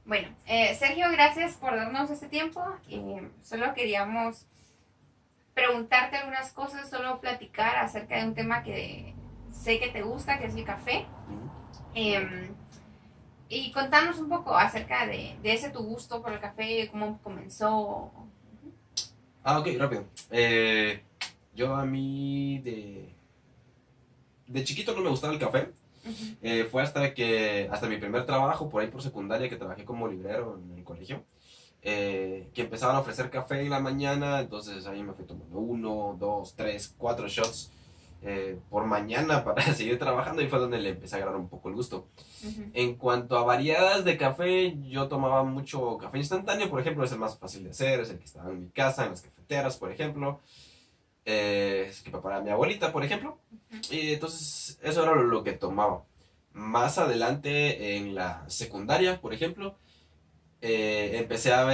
Bueno, Sergio, gracias por darnos este tiempo. Solo queríamos preguntarte algunas cosas, solo platicar acerca de un tema que sé que te gusta, que es el café. Ujú. Eh, y contanos un poco acerca de ese tu gusto por el café, cómo comenzó. Ok, rápido. Yo a mí de chiquito no me gustaba el café. Ujú. Fue hasta mi primer trabajo, por ahí por secundaria, que trabajé como librero en el colegio, que empezaban a ofrecer café en la mañana, entonces ahí me fui tomando uno, dos, tres, cuatro shots por mañana para seguir trabajando y fue donde le empecé a agarrar un poco el gusto. Ujú. En cuanto a variedades de café, yo tomaba mucho café instantáneo, por ejemplo, es el más fácil de hacer, es el que estaba en mi casa, en las cafeteras, por ejemplo, es que preparaba mi abuelita, por ejemplo, y entonces eso era lo que tomaba. Más adelante en la secundaria, por ejemplo, empecé a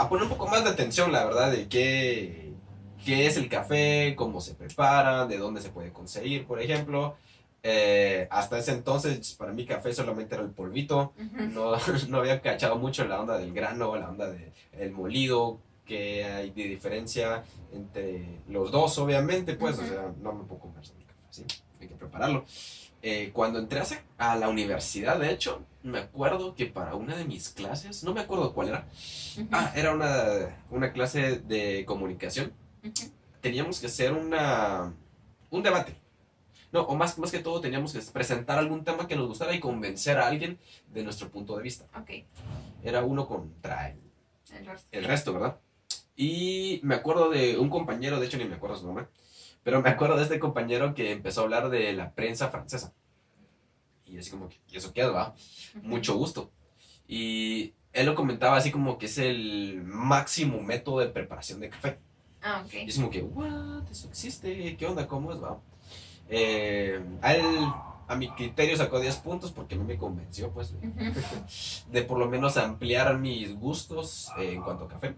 poner un poco más de atención, la verdad, de qué es el café, cómo se prepara, de dónde se puede conseguir, por ejemplo. Hasta ese entonces, para mí, café solamente era el polvito. Ujú. No, no había cachado mucho la onda del grano, la onda del molido, que hay de diferencia entre los dos, obviamente, pues, o Ujú. sea, no me puedo comer solo el café, ¿sí? Hay que prepararlo. Cuando entré a la universidad, de hecho, me acuerdo que para una de mis clases, no me acuerdo cuál era, Ujú. era una clase de comunicación, Ujú. teníamos que hacer un debate. No, o más que todo teníamos que presentar algún tema que nos gustara y convencer a alguien de nuestro punto de vista. Ok, Era uno contra el resto. el resto, ¿verdad? Y me acuerdo de un compañero, de hecho ni me acuerdo su nombre, pero me acuerdo de este compañero que empezó a hablar de la prensa francesa. Y así como que, ¿y eso qué es, va? Ujú. Mucho gusto. Y él lo comentaba así como que es el máximo método de preparación de café. Ah, Y ok. es como que, ¿what? ¿Eso existe? ¿Qué onda? ¿Cómo es, va? A él, a mi criterio, sacó 10 puntos porque no me convenció, pues, Ujú. de por lo menos ampliar mis gustos en cuanto a café.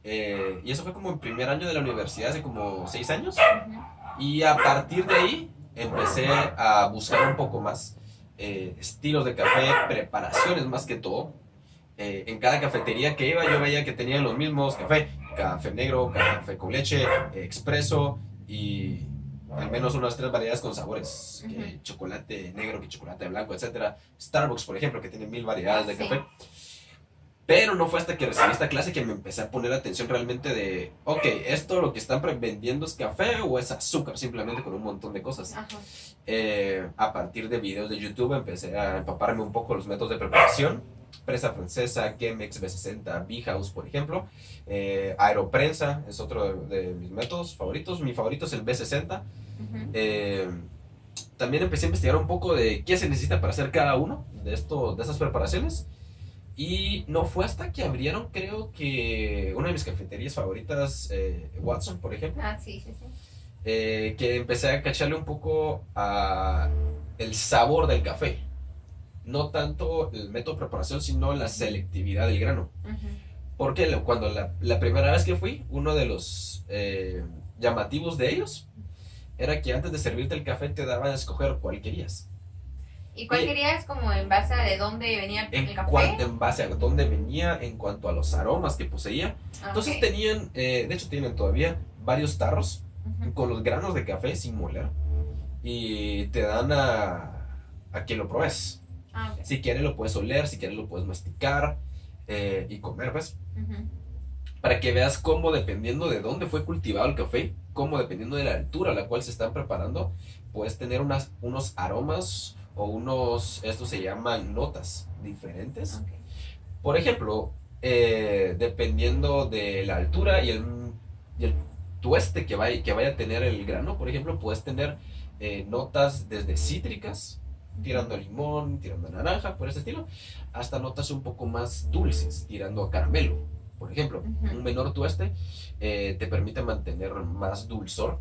Y eso fue como en primer año de la universidad, hace como 6 años. Ujú. Y a partir de ahí empecé a buscar un poco más estilos de café, preparaciones más que todo. En cada cafetería que iba yo veía que tenían los mismos café, café negro, café con leche, expreso y al menos unas tres variedades con sabores, Ujú. que chocolate negro, que chocolate blanco, etcétera. Starbucks, por ejemplo, que tiene 1000 variedades de Sí. café. Pero no fue hasta que recibí esta clase que me empecé a poner atención realmente de, ok, ¿esto lo que están vendiendo es café o es azúcar? Simplemente con un montón de cosas. Ajá. A partir de videos de YouTube empecé a empaparme un poco los métodos de preparación. Prensa francesa, Chemex, B60, B-House, por ejemplo. Aeroprensa es otro de mis métodos favoritos. Mi favorito es el B60. Ujú. Eh, También empecé a investigar un poco de qué se necesita para hacer cada uno de estas preparaciones. Y no fue hasta que abrieron, creo que una de mis cafeterías favoritas, Watson, por ejemplo, Ah, sí, sí, sí. que empecé a cacharle un poco a el sabor del café. No tanto el método de preparación, sino la selectividad del grano. Ujú. Porque cuando la primera vez que fui, uno de los llamativos de ellos era que antes de servirte el café te daban a escoger cuál querías. ¿Y cuál Y querías como en base a de dónde venía el café? en base a dónde venía, en cuanto a los aromas que poseía. Ah, ok. Entonces tenían, de hecho tienen todavía varios tarros Ujú. con los granos de café sin moler y te dan a que lo pruebes. Ah, ok. Si quieres lo puedes oler, si quieres lo puedes masticar y comer, pues, Ujú. para que veas cómo dependiendo de dónde fue cultivado el café, cómo dependiendo de la altura a la cual se están preparando, puedes tener unos aromas o estos se llaman notas diferentes. Ok. Por ejemplo, dependiendo de la altura y el tueste que vaya a tener el grano, por ejemplo, puedes tener notas desde cítricas, Ujú. tirando a limón, tirando a naranja, por ese estilo, hasta notas un poco más dulces, tirando a caramelo. Por ejemplo, Ujú. un menor tueste te permite mantener más dulzor.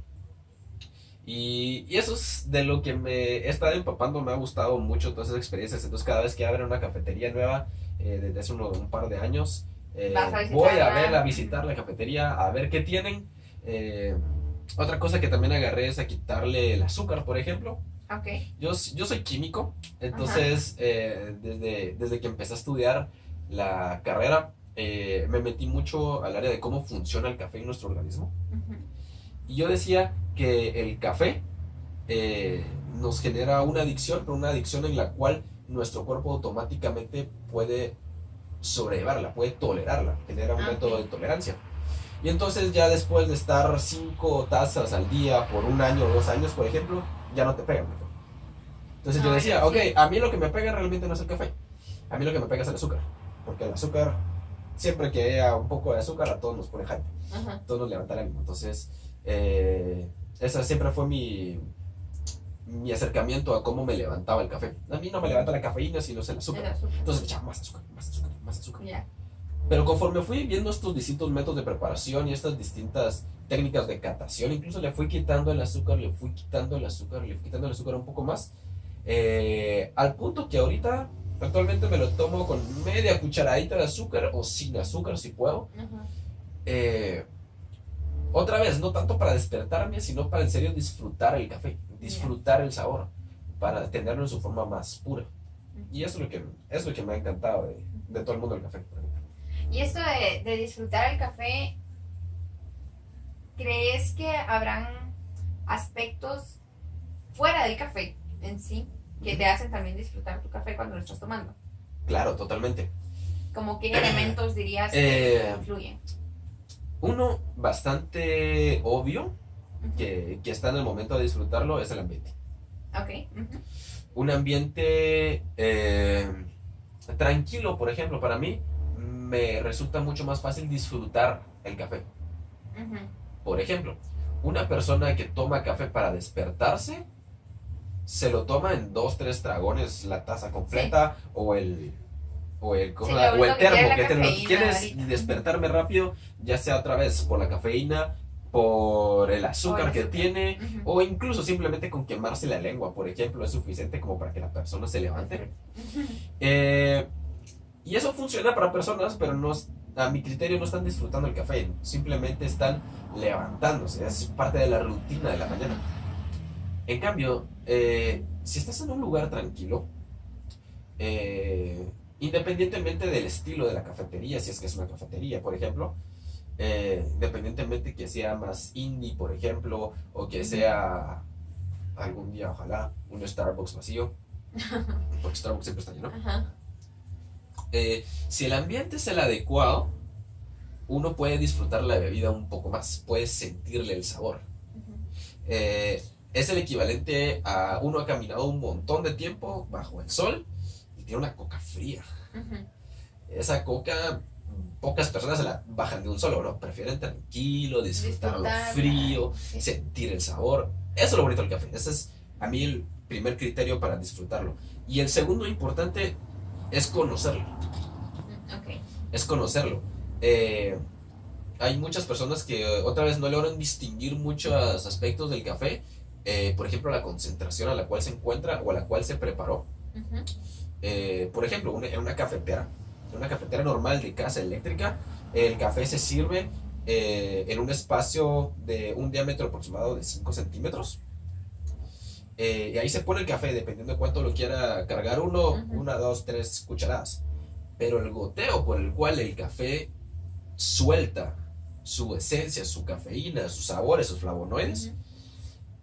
Y eso es de lo que me he estado empapando, me ha gustado mucho todas esas experiencias. Entonces, cada vez que abren una cafetería nueva, desde hace un par de años, Vas a voy a verla, visitarla. a Ujú. visitar la cafetería, a ver qué tienen. Eh, Otra cosa que también agarré es a quitarle el azúcar, por ejemplo. Ok. Yo soy químico, Ajá. entonces desde que empecé a estudiar la carrera, me metí mucho al área de cómo funciona el café en nuestro organismo. Ujú. Y yo decía que el café nos genera una adicción, pero una adicción en la cual nuestro cuerpo automáticamente puede sobrellevarla, puede tolerarla, genera un Ah, método ok. de tolerancia. Y entonces ya después de estar 5 tazas al día por un año o 2 años, por ejemplo, ya no te pega el café. Entonces yo Ah, ya, decía, ok, sí. a mí lo que me pega realmente no es el café, a mí lo que me pega es el azúcar. Porque el azúcar, siempre que haya un poco de azúcar, a todos nos pone hype, Ajá. a todos nos levanta el ánimo. Entonces, esa siempre fue mi acercamiento a cómo me levantaba el café. A mí no me levanta la cafeína, sino es el El azúcar. azúcar. Entonces le echaba más azúcar, más azúcar, más azúcar. Ya. Pero conforme fui viendo estos distintos métodos de preparación y estas distintas técnicas de catación, incluso le fui quitando el azúcar, le fui quitando el azúcar, le fui quitando el azúcar un poco más, al punto que ahorita actualmente me lo tomo con media cucharadita de azúcar o sin azúcar si puedo. Ajá. Eh, Otra vez, no tanto para despertarme, sino para en serio disfrutar el café, Ya. disfrutar el sabor, para tenerlo en su forma más pura. Y eso es lo que me ha encantado de todo el mundo del café. Y esto de disfrutar el café, ¿crees que habrán aspectos fuera del café en sí que te hacen también disfrutar tu café cuando lo estás tomando? Claro, totalmente. ¿Como qué elementos dirías que Eh, influyen? Uno bastante obvio Ujú. que está en el momento de disfrutarlo es el ambiente. Ok. Ujú. Un ambiente tranquilo, por ejemplo, para mí me resulta mucho más fácil disfrutar el café. Ujú. Por ejemplo, una persona que toma café para despertarse, se lo toma en 2, 3 tragones la taza Sí. completa Sí, lo o el único que quiere es termo, la que lo que cafeína quieres ahorita. Ujú. despertarme rápido, ya sea otra vez por la cafeína, por el O el azúcar que azúcar. tiene, Ujú. o incluso simplemente con quemarse la lengua, por ejemplo, es suficiente como para que la persona se levante. Ujú. Eh, y eso funciona para personas, pero no, a mi criterio no están disfrutando el café, simplemente están levantándose, es parte de la rutina de la mañana. En cambio, si estás en un lugar tranquilo, independientemente del estilo de la cafetería, si es que es una cafetería, por ejemplo, independientemente que sea más indie, por ejemplo, o que Ujú. sea algún día, ojalá, un Starbucks vacío, porque Starbucks siempre está lleno. Ajá. Si el ambiente es el adecuado, uno puede disfrutar la bebida un poco más, puede sentirle el sabor. Ujú. Eh, es el equivalente a uno ha caminado un montón de tiempo bajo el sol y tiene una coca fría. Ujú. Esa coca, pocas personas se la bajan de un solo, ¿no? Prefieren tranquilo, disfrutarlo Disfrutarla. frío, Sí. sentir el sabor. Eso es lo bonito del café. Ese es a mí el primer criterio para disfrutarlo. Y el segundo importante es conocerlo. Ok. Es conocerlo. Eh, Hay muchas personas que otra vez no logran distinguir muchos aspectos del café. Por ejemplo, la concentración a la cual se encuentra o a la cual se preparó. Ujú. Por ejemplo, en una cafetera normal de casa eléctrica, el café se sirve en un espacio de un diámetro aproximado de 5 centímetros. Y ahí se pone el café, dependiendo de cuánto lo quiera cargar uno, Ujú. 1, 2, 3 cucharadas. Pero el goteo por el cual el café suelta su esencia, su cafeína, sus sabores, sus flavonoides, Ujú.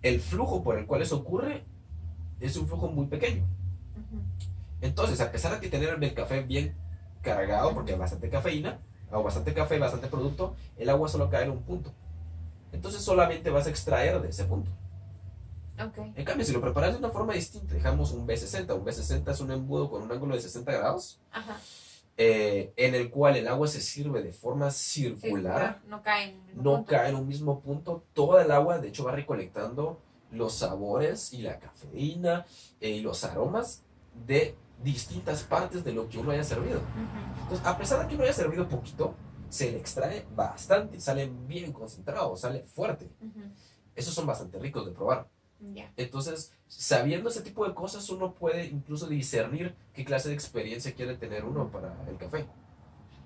el flujo por el cual eso ocurre es un flujo muy pequeño. Ujú. Entonces, a pesar de tener el café bien cargado, porque hay Ujú. bastante cafeína, o bastante café, bastante producto, el agua solo cae en un punto. Entonces solamente vas a extraer de ese punto. Ok. En cambio, si lo preparas de una forma distinta, dejamos un B60 es un embudo con un ángulo de 60 grados, Ajá. en el cual el agua se sirve de forma circular, Circular. No cae en el mismo no punto. cae en un mismo punto, toda el agua de hecho va recolectando los sabores y la cafeína y los aromas de distintas partes de lo que uno haya servido. Ujú. Entonces, a pesar de que uno haya servido poquito, se le extrae bastante, sale bien concentrado, sale fuerte. Ujú. Esos son bastante ricos de probar. Ya. Entonces, sabiendo ese tipo de cosas, uno puede incluso discernir qué clase de experiencia quiere tener uno para el café.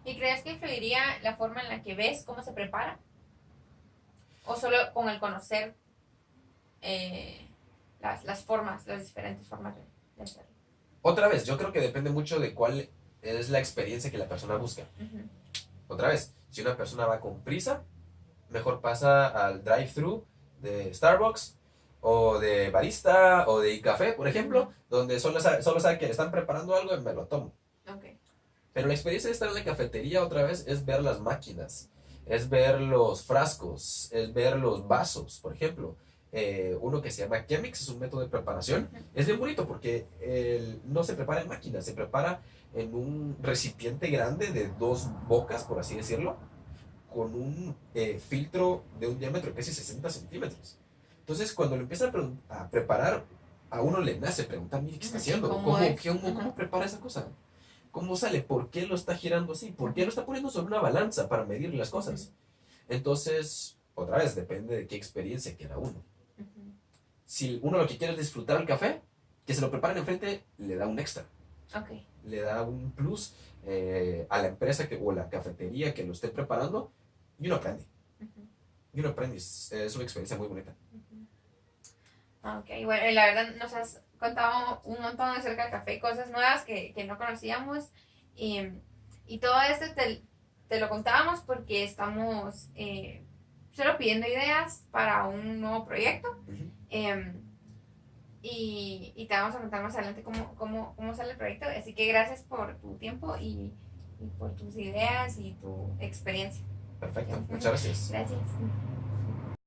¿Y crees que influiría la forma en la que ves cómo se prepara? ¿O solo con el conocer eh, las formas, las diferentes formas de hacerlo? Otra vez, yo creo que depende mucho de cuál es la experiencia que la persona busca. Ujú. Otra vez, si una persona va con prisa, mejor pasa al drive-thru de Starbucks o de barista o de café, por ejemplo, donde solo sabe que le están preparando algo y me lo tomo. Ok. Pero la experiencia de estar en la cafetería otra vez es ver las máquinas, es ver los frascos, es ver los vasos, por ejemplo. Uno que se llama Chemex es un método de preparación. Ujú. Es bien bonito porque no se prepara en máquina, se prepara en un recipiente grande de 2 bocas, por así decirlo, con un filtro de un diámetro de casi 60 centímetros. Entonces, cuando lo empiezan a preparar, a uno le nace preguntar, mire, ¿qué está Ujú. haciendo? ¿Cómo es? ¿Cómo prepara esa cosa? ¿Cómo sale? ¿Por qué lo está girando así? ¿Por qué lo está poniendo sobre una balanza para medir las cosas? Entonces, otra vez, depende de qué experiencia quiera uno. Ujú. Si uno lo que quiere es disfrutar el café, que se lo preparen enfrente, le da un extra. Ok. Le da un plus a la empresa o la cafetería que lo esté preparando y uno aprende. Ujú. Y uno aprende. Es una experiencia muy bonita. Ujú. Ok, bueno, y la verdad nos has contado un montón acerca del café, cosas nuevas que no conocíamos. Y, y todo esto te lo contábamos porque estamos solo pidiendo ideas para un nuevo proyecto. Ujú. Y te vamos a contar más adelante cómo sale el proyecto. Así que gracias por tu tiempo y por tus ideas y tu experiencia. Perfecto. Muchas gracias. Gracias.